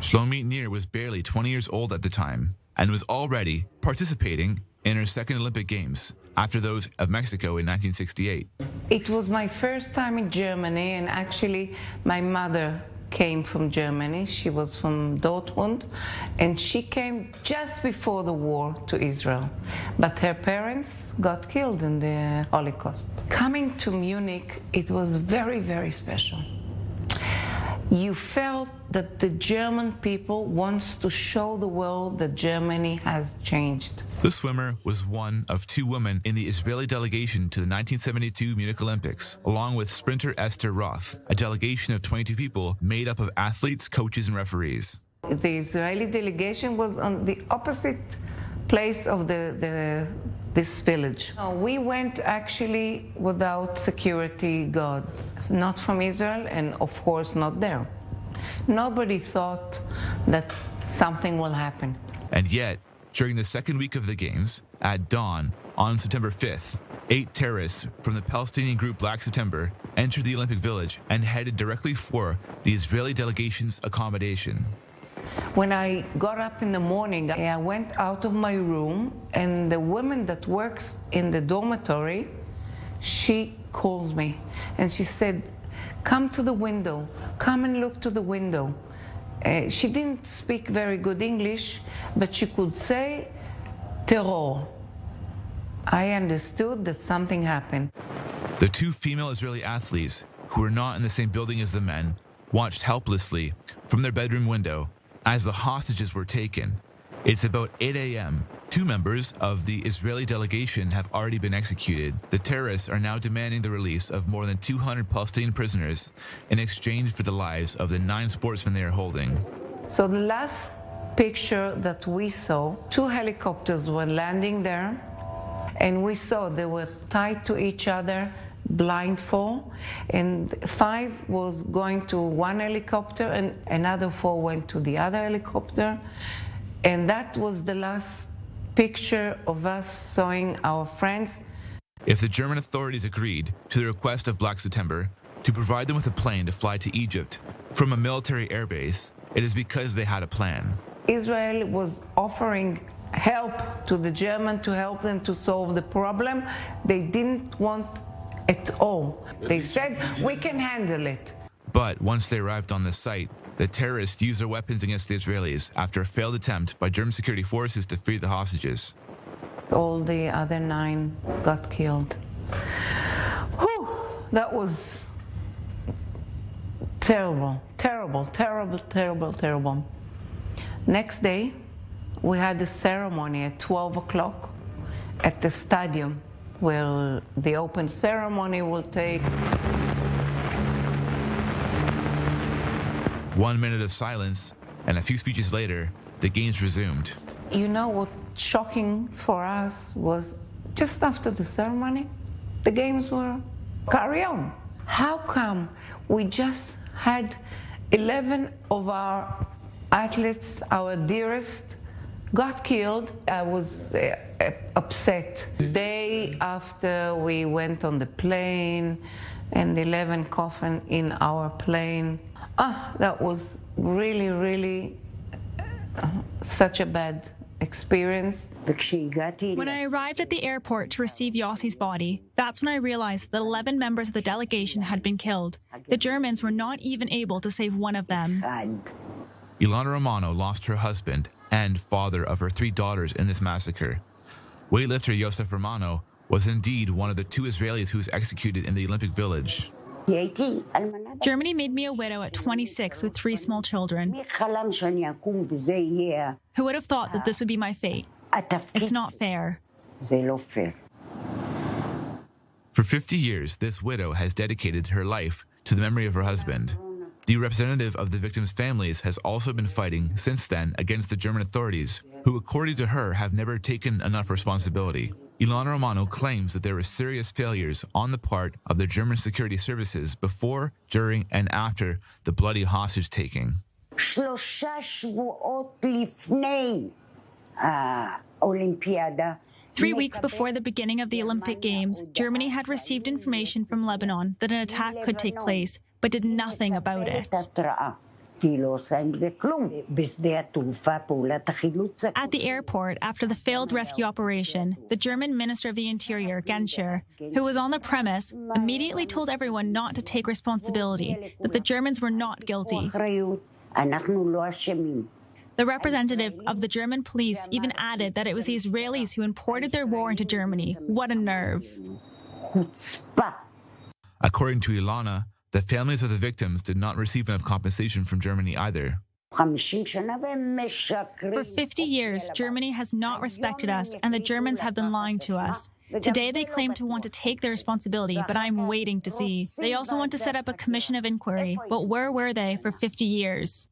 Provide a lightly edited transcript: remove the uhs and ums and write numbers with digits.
Shlomit Nir was barely 20 years old at the time and was already participating in her second Olympic Games after those of Mexico in 1968. It was my first time in Germany, and actually my mother came from Germany. She was from Dortmund, and she came just before the war to Israel. But her parents got killed in the Holocaust. Coming to Munich, it was very, very special. You felt that the German people wants to show the world that Germany has changed. The swimmer was one of two women in the Israeli delegation to the 1972 Munich Olympics, along with sprinter Esther Roth, a delegation of 22 people made up of athletes, coaches, and referees. The Israeli delegation was on the opposite place of this village. We went actually without security guard, not from Israel, and of course not there. Nobody thought that something will happen. And yet, during the second week of the Games, at dawn on September 5th, 8 terrorists from the Palestinian group Black September entered the Olympic Village and headed directly for the Israeli delegation's accommodation. When I got up in the morning, I went out of my room, and the woman that works in the dormitory, she calls me, and she said, "Come to the window, come and look to the window." She didn't speak very good English, but she could say, "Terror." I understood that something happened. The 2 female Israeli athletes, who were not in the same building as the men, watched helplessly from their bedroom window as the hostages were taken. It's about 8 a.m. 2 members of the Israeli delegation have already been executed. The terrorists are now demanding the release of more than 200 Palestinian prisoners in exchange for the lives of the 9 sportsmen they are holding. So the last picture that we saw, 2 helicopters were landing there, and we saw they were tied to each other, blindfold, and 5 was going to one helicopter and another 4 went to the other helicopter. And that was the last picture of us showing our friends. If the German authorities agreed to the request of Black September to provide them with a plane to fly to Egypt from a military airbase, it is because they had a plan. Israel was offering help to the Germans to help them to solve the problem. They didn't want at all. They said, "We can handle it." But once they arrived on the site, the terrorists used their weapons against the Israelis after a failed attempt by German security forces to free the hostages. All the other 9 got killed. Whew, that was terrible, terrible, terrible, terrible, terrible. Next day, we had a ceremony at 12 o'clock at the stadium where the open ceremony will take. 1 minute of silence, and a few speeches later, the games resumed. You know what shocking for us was just after the ceremony, the games were carry on. How come we just had 11 of our athletes, our dearest, got killed? I was upset. The day after we went on the plane, and 11 coffin in our plane. That was really, really such a bad experience. When I arrived at the airport to receive Yossi's body, that's when I realized that 11 members of the delegation had been killed. The Germans were not even able to save one of them. Ilana Romano lost her husband and father of her 3 daughters in this massacre. Weightlifter Yosef Romano was indeed one of the 2 Israelis who was executed in the Olympic Village. Germany made me a widow at 26 with 3 small children. Who would have thought that this would be my fate? It's not fair. For 50 years, this widow has dedicated her life to the memory of her husband. The representative of the victims' families has also been fighting since then against the German authorities, who, according to her, have never taken enough responsibility. Ilana Romano claims that there were serious failures on the part of the German security services before, during, and after the bloody hostage-taking. 3 weeks before the beginning of the Olympic Games, Germany had received information from Lebanon that an attack could take place, but did nothing about it. At the airport, after the failed rescue operation, the German Minister of the Interior, Genscher, who was on the premise, immediately told everyone not to take responsibility, that the Germans were not guilty. The representative of the German police even added that it was the Israelis who imported their war into Germany. What a nerve. According to Ilana, the families of the victims did not receive enough compensation from Germany either. For 50 years, Germany has not respected us, and the Germans have been lying to us. Today, they claim to want to take their responsibility, but I'm waiting to see. They also want to set up a commission of inquiry, but where were they for 50 years?